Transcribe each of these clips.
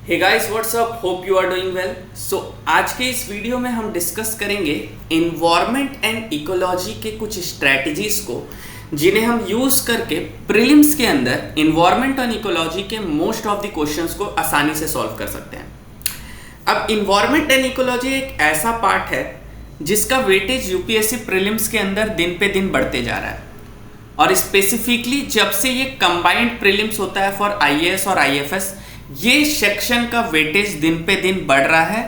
Hey guys what's up, hope you are doing well. So आज के इस video में हम डिस्कस करेंगे इन्वायरमेंट एंड इकोलॉजी के कुछ स्ट्रैटेजीज को जिन्हें हम यूज करके प्रीलिम्स के अंदर इन्वायरमेंट और इकोलॉजी के मोस्ट ऑफ द क्वेश्चंस को आसानी से सॉल्व कर सकते हैं। अब इन्वायरमेंट एंड इकोलॉजी एक ऐसा पार्ट है जिसका वेटेज यूपीएससी प्रीलिम्स के अंदर दिन पे दिन बढ़ते जा रहा है, और स्पेसिफिकली जब से ये कंबाइंड प्रीलिम्स होता है फॉर आईएएस और आईएफएस, ये सेक्शन का वेटेज दिन पे दिन बढ़ रहा है।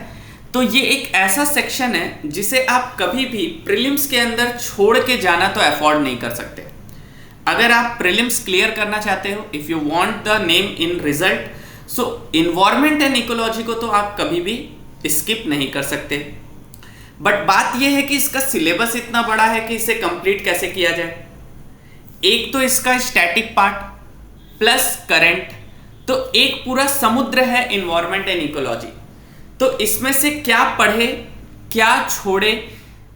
तो ये एक ऐसा सेक्शन है जिसे आप कभी भी प्रीलिम्स के अंदर छोड़ के जाना तो अफोर्ड नहीं कर सकते। अगर आप प्रीलिम्स क्लियर करना चाहते हो, if you want the name in result, so environment and ecology को तो आप कभी भी स्किप नहीं कर सकते। बट बात यह है कि इसका सिलेबस इतना बड़ा है कि इसे कंप्लीट कैसे किया जाए। एक तो इसका स्टैटिक पार्ट प्लस करंट, तो एक पूरा समुद्र है इन्वायरमेंट एंड इकोलॉजी। तो इसमें से क्या पढ़े क्या छोड़े,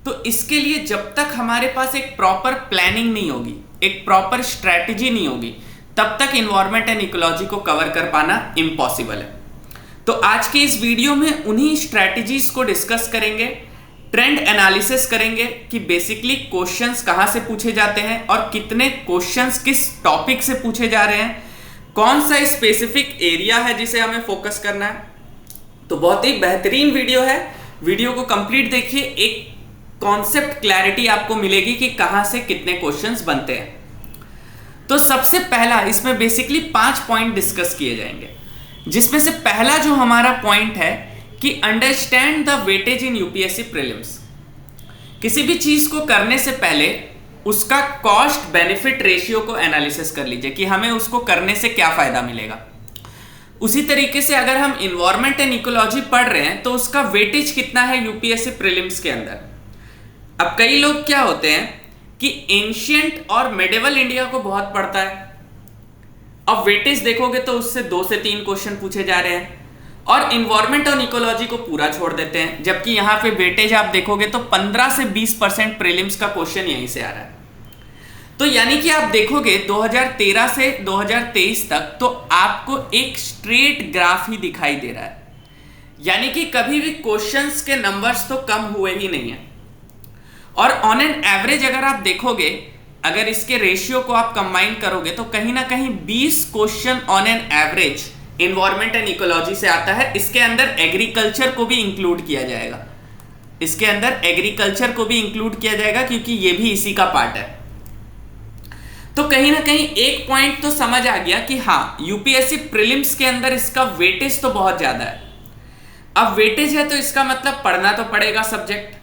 तो इसके लिए जब तक हमारे पास एक प्रॉपर प्लानिंग नहीं होगी, एक प्रॉपर स्ट्रैटेजी नहीं होगी, तब तक इन्वायरमेंट एंड इकोलॉजी को कवर कर पाना इम्पॉसिबल है। तो आज के इस वीडियो में उन्हीं स्ट्रैटेजीज को डिस्कस करेंगे, ट्रेंड एनालिसिस करेंगे कि बेसिकली क्वेश्चंस कहां से पूछे जाते हैं और कितने क्वेश्चंस किस टॉपिक से पूछे जा रहे हैं, कौन सा स्पेसिफिक एरिया है जिसे हमें फोकस करना है। तो बहुत ही बेहतरीन वीडियो है, वीडियो को कंप्लीट देखिए, एक कॉन्सेप्ट क्लैरिटी आपको मिलेगी कि कहां से कितने क्वेश्चंस बनते हैं। तो सबसे पहला इसमें बेसिकली 5 पॉइंट डिस्कस किए जाएंगे, जिसमें से पहला जो हमारा पॉइंट है कि understand the weightage in UPSC prelims. किसी भी चीज को करने से पहले उसका कॉस्ट बेनिफिट रेशियो को एनालिसिस कर लीजिए कि हमें उसको करने से क्या फायदा मिलेगा। उसी तरीके से अगर हम इन्वायरमेंट एंड इकोलॉजी पढ़ रहे हैं तो उसका वेटेज कितना है यूपीएससी प्रीलिम्स के अंदर। अब कई लोग क्या होते हैं कि एंशिएंट और मेडिवल इंडिया को बहुत पढ़ता है, अब वेटेज देखोगे तो उससे 2 से 3 क्वेश्चन पूछे जा रहे हैं, और इन्वायरमेंट और इकोलॉजी को पूरा छोड़ देते हैं, जबकि यहां पे वेटेज आप देखोगे तो 15 से 20% प्रीलिम्स का क्वेश्चन यहीं से आ रहा है। तो यानी कि आप देखोगे 2013 से 2023 तक तो आपको एक स्ट्रेट ग्राफ ही दिखाई दे रहा है, यानी कि कभी भी क्वेश्चंस के नंबर्स तो कम हुए ही नहीं है। और ऑन एन एवरेज अगर आप देखोगे, अगर इसके रेशियो को आप कंबाइन करोगे तो कहीं ना कहीं 20 question on an average environment and ecology से आता है। इसके अंदर एग्रीकल्चर को भी इंक्लूड किया जाएगा, इसके अंदर एग्रीकल्चर को भी इंक्लूड किया जाएगा क्योंकि ये भी इसी का पार्ट है। तो कहीं ना कहीं एक पॉइंट तो समझ आ गया कि हाँ, यूपीएससी प्रीलिम्स के अंदर इसका वेटेज तो बहुत ज्यादा है। अब वेटेज है तो इसका मतलब पढ़ना तो पड़ेगा सब्जेक्ट।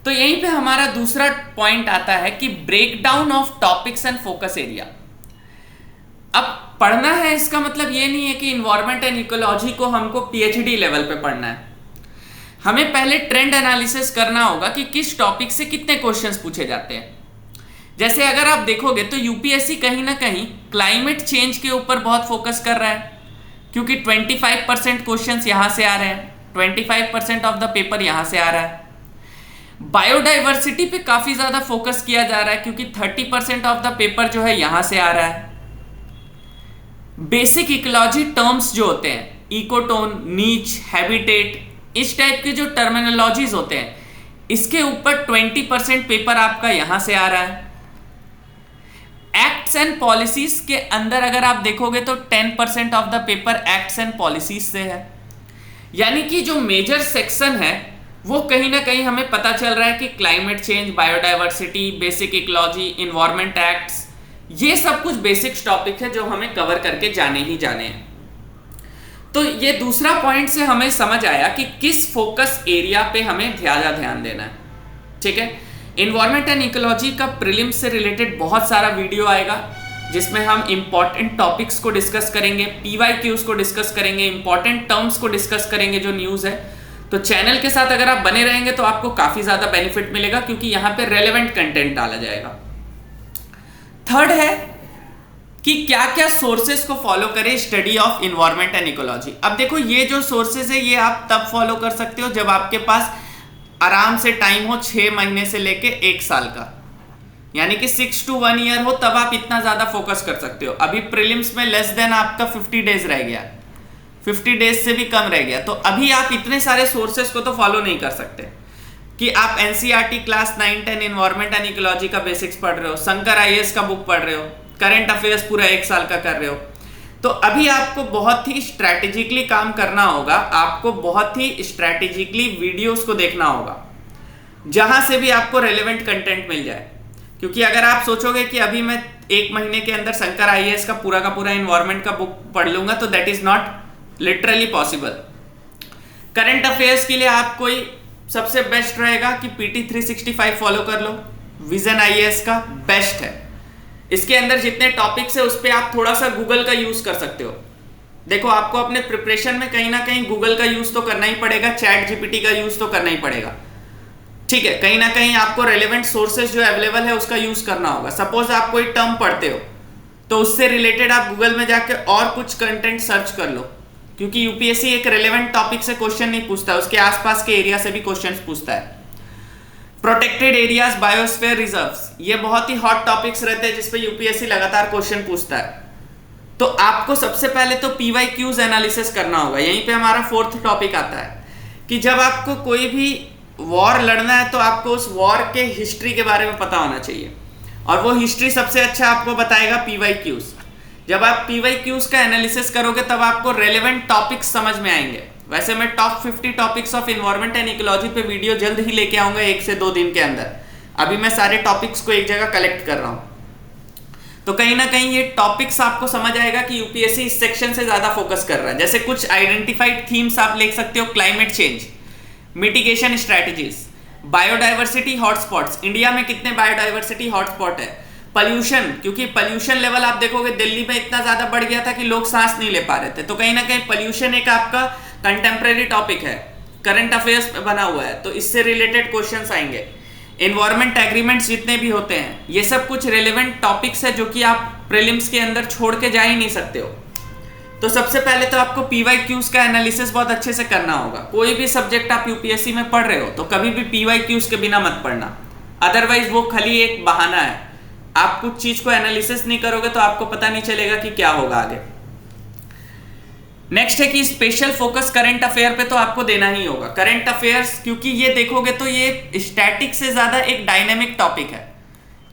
तो यहीं पे हमारा दूसरा पॉइंट आता है कि breakdown of topics and focus area. अब पढ़ना है इसका मतलब ये नहीं है कि इन्वायरमेंट एंड इकोलॉजी को हमको पीएचडी लेवल पे पढ़ना है। हमें पहले ट्रेंड एनालिसिस करना होगा कि किस टॉपिक से कितने क्वेश्चंस पूछे जाते हैं। जैसे अगर आप देखोगे तो यूपीएससी कहीं ना कहीं क्लाइमेट चेंज के ऊपर बहुत फोकस कर रहा है, क्योंकि 25% क्वेश्चंस यहां से आ रहे हैं, 25% ऑफ द पेपर यहां से आ रहा है। बायोडाइवर्सिटी पे काफी ज्यादा फोकस किया जा रहा है क्योंकि 30% ऑफ द पेपर जो है यहां से आ रहा है। बेसिक इकोलॉजी टर्म्स जो होते हैं, इकोटोन, नीच, हैबिटेट, इस टाइप के जो टर्मिनोलॉजीज होते हैं, इसके ऊपर 20% पेपर आपका यहां से आ रहा है। एक्ट्स एंड पॉलिसीज के अंदर अगर आप देखोगे तो 10% of the paper acts and policies से है। यानी कि जो मेजर सेक्शन है वो कहीं ना कहीं हमें पता चल रहा है कि climate change, biodiversity, basic ecology, environment acts, ये सब कुछ बेसिक्स टॉपिक है जो हमें कवर करके जाने ही जाने हैं। तो ये दूसरा पॉइंट से हमें समझ आया कि किस फोकस एरिया पे हमें ज्यादा ध्यान देना है। ठीक है, इन्वायरमेंट एंड इकोलॉजी का प्रीलिम्स से रिलेटेड बहुत सारा वीडियो आएगा जिसमें हम इंपॉर्टेंट टॉपिक्स को डिस्कस करेंगे, पीवाईक्यूज को डिस्कस करेंगे, इंपॉर्टेंट टर्म्स को डिस्कस करेंगे जो न्यूज है। तो चैनल के साथ अगर आप बने रहेंगे तो आपको काफी ज्यादा बेनिफिट मिलेगा क्योंकि यहाँ पे रेलेवेंट कंटेंट डाला जाएगा। थर्ड है कि क्या क्या सोर्सेज को फॉलो करें study of environment and ecology. अब देखो, ये जो सोर्सेज है ये आप तब फॉलो कर सकते हो जब आपके पास आराम से टाइम हो, 6 महीने से लेके 1 साल का, यानी कि 6 to 1 ईयर हो, तब आप इतना ज्यादा फोकस कर सकते हो। अभी प्रीलिम्स में लेस देन आपका 50 डेज रह गया, 50 डेज से भी कम रह गया। तो अभी आप इतने सारे सोर्सेस को तो फॉलो नहीं कर सकते कि आप NCERT class 9-10 environment and ecology का बेसिक्स पढ़ रहे हो, शंकर आईएएस का बुक पढ़ रहे हो, करंट अफेयर्स पूरा 1 साल का कर रहे हो। तो अभी आपको बहुत ही स्ट्रैटेजिकली काम करना होगा, आपको बहुत ही स्ट्रैटेजिकली वीडियोस को देखना होगा जहां से भी आपको रेलेवेंट कंटेंट मिल जाए। क्योंकि अगर आप सोचोगे कि अभी मैं 1 महीने के अंदर शंकर आईएएस का पूरा इन्वायरमेंट का बुक पढ़ लूंगा, तो that is not literally possible. Current affairs के लिए आप कोई सबसे बेस्ट रहेगा कि पीटी 365 फॉलो कर लो, विजन आईएएस का बेस्ट है। इसके अंदर जितने टॉपिक्स है उस पर आप थोड़ा सा गूगल का यूज कर सकते हो। देखो, आपको अपने प्रिपरेशन में कहीं ना कहीं गूगल का यूज तो करना ही पड़ेगा, चैट जीपीटी का यूज तो करना ही पड़ेगा, ठीक है। कहीं ना कहीं आपको रेलेवेंट सोर्सेज जो अवेलेबल है उसका यूज करना होगा। सपोज आप कोई टर्म पढ़ते हो तो उससे रिलेटेड आप गूगल में जाके और कुछ कंटेंट सर्च कर लो, क्योंकि यूपीएससी एक रेलेवेंट टॉपिक से क्वेश्चन नहीं पूछता, उसके आसपास के एरिया से भी क्वेश्चन पूछता है। प्रोटेक्टेड एरियाज, बायोस्फीयर रिजर्व्स, ये बहुत ही हॉट टॉपिक्स रहते हैं जिसपे यूपीएससी लगातार क्वेश्चन पूछता है। तो आपको सबसे पहले तो पीवाईक्यूज एनालिसिस करना होगा। यहीं पे हमारा 4th टॉपिक आता है कि जब आपको कोई भी वॉर लड़ना है तो आपको उस वॉर के हिस्ट्री के बारे में पता होना चाहिए, और वो हिस्ट्री सबसे अच्छा आपको बताएगा पीवाईक्यूज। जब आप पीवाईक्यूज का एनालिसिस करोगे तब आपको रेलेवेंट टॉपिक्स समझ में आएंगे। वैसे मैं top 50 topics of environment and ecology पे वीडियो जल्द ही लेके आऊंगा 1 से 2 दिन के अंदर। अभी मैं सारे टॉपिक्स को एक जगह कलेक्ट कर रहा हूं, तो कहीं ना कहीं ये टॉपिक्स आपको समझ आएगा कि यूपीएससी इस सेक्शन से ज्यादा फोकस कर रहा है। जैसे कुछ आइडेंटिफाइड थीम्स आप लिख सकते हो, climate change, mitigation strategies, biodiversity hotspots, India में कितने बायोडाइवर्सिटी हॉटस्पॉट है, पॉल्यूशन, क्योंकि पॉल्यूशन लेवल आप देखोगे दिल्ली में इतना ज्यादा बढ़ गया था कि लोग सांस नहीं ले पा रहे थे। तो कहीं ना कहीं पॉल्यूशन एक आपका कंटेम्प्रेरी टॉपिक है, करंट अफेयर्स पे बना हुआ है, तो इससे रिलेटेड क्वेश्चंस आएंगे। एनवायरमेंट एग्रीमेंट्स जितने भी होते हैं, ये सब कुछ रेलेवेंट टॉपिक्स है जो कि आप प्रीलिम्स के अंदर छोड़ के जा ही नहीं सकते हो। तो सबसे पहले तो आपको पीवाईक्यूज का एनालिसिस बहुत अच्छे से करना होगा। कोई भी सब्जेक्ट आप यूपीएससी में पढ़ रहे हो तो कभी भी पीवाईक्यूज के बिना मत पढ़ना, अदरवाइज वो खाली एक बहाना है। आप कुछ चीज को एनालिसिस नहीं करोगे तो आपको पता नहीं चलेगा कि क्या होगा आगे। नेक्स्ट है कि स्पेशल फोकस करंट अफेयर पे तो आपको देना ही होगा। करंट अफेयर्स, क्योंकि ये देखोगे तो ये स्टैटिक से ज्यादा एक डायनेमिक टॉपिक है।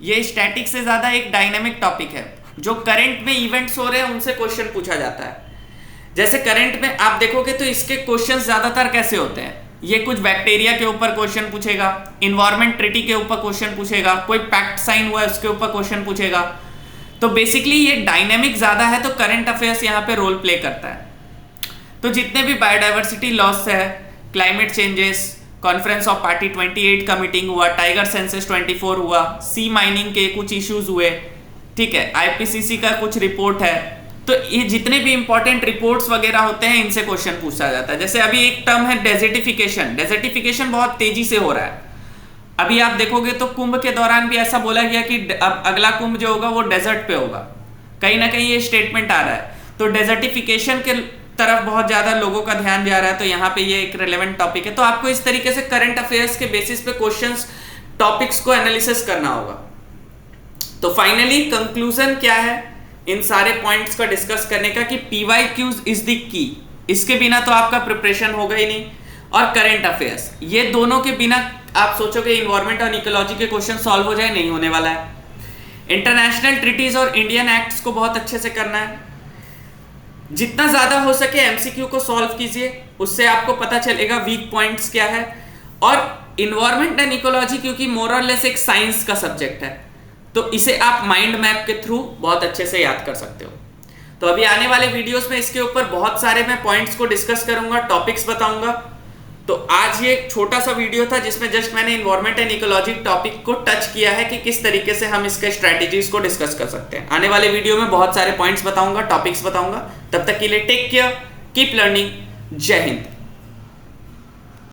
ये स्टैटिक से ज्यादा एक डायनेमिक टॉपिक है। जो करंट में इवेंट्स हो रहे हैं उनसे क्वेश्चन पूछा जाता है। जैसे करंट में आप देखोगे तो इसके क्वेश्चन ज्यादातर कैसे होते हैं, ये कुछ बैक्टीरिया के ऊपर क्वेश्चन पूछेगा, इन्वायरमेंट ट्रीटी के ऊपर क्वेश्चन पूछेगा, कोई पैक्ट साइन हुआ है उसके ऊपर क्वेश्चन पूछेगा। तो बेसिकली ये डायनेमिक ज्यादा है, तो करंट अफेयर्स यहाँ पे रोल प्ले करता है। तो जितने भी बायोडाइवर्सिटी लॉस है, climate changes, conference of party 28 का मीटिंग हुआ, टाइगर सेंसस 24 हुआ, सी माइनिंग के कुछ इश्यूज हुए, ठीक है, आईपीसीसी का कुछ रिपोर्ट है, तो ये जितने भी इंपॉर्टेंट रिपोर्ट्स वगैरह होते हैं इनसे क्वेश्चन पूछा जाता है। जैसे अभी एक टर्म है डेजर्टिफिकेशन। डेजर्टिफिकेशन बहुत तेजी से हो रहा है। अभी आप देखोगे तो कुंभ के दौरान भी ऐसा बोला गया कि अब अगला कुंभ जो होगा वो डेजर्ट पे होगा, कहीं ना कहीं ये स्टेटमेंट आ रहा है। तो डेजर्टिफिकेशन के तरफ बहुत ज्यादा लोगों का ध्यान जा रहा है, तो यहाँ पे ये एक रेलेवेंट टॉपिक है। तो आपको इस तरीके से करंट अफेयर्स के बेसिस पे क्वेश्चंस, टॉपिक्स को एनालिसिस करना होगा। तो फाइनली कंक्लूजन क्या है इन सारे पॉइंट्स का डिस्कस करने का, कि पीवाईक्यूज इज द की। इसके बिना तो आपका प्रिपरेशन होगा ही नहीं। और करंट अफेयर्स, ये दोनों के बिना आप सोचोगे इन्वायरमेंट और इकोलॉजी के क्वेश्चन सॉल्व हो जाए, नहीं होने वाला है। इंटरनेशनल ट्रीटीज और इंडियन एक्ट्स को बहुत अच्छे से करना है। जितना ज्यादा हो सके एमसीक्यू को सॉल्व कीजिए, उससे आपको पता चलेगा वीक पॉइंट्स क्या है। और इन्वायरमेंट एंड इकोलॉजी क्योंकि मोर और लेस एक साइंस का सब्जेक्ट है, तो इसे आप माइंड मैप के थ्रू बहुत अच्छे से याद कर सकते हो। तो अभी आने वाले वीडियोस में इसके ऊपर बहुत सारे मैं पॉइंट्स को डिस्कस करूंगा, टॉपिक्स बताऊंगा। तो आज ये एक छोटा सा वीडियो था जिसमें जस्ट मैंने इन्वायरमेंट एंड इकोलॉजी टॉपिक को टच किया है कि किस तरीके से हम इसके स्ट्रेटेजीज को डिस्कस कर सकते हैं। आने वाले वीडियो में बहुत सारे पॉइंट्स बताऊंगा, टॉपिक्स बताऊंगा। तब तक के लिए टेक केयर, कीप लर्निंग, जय हिंद।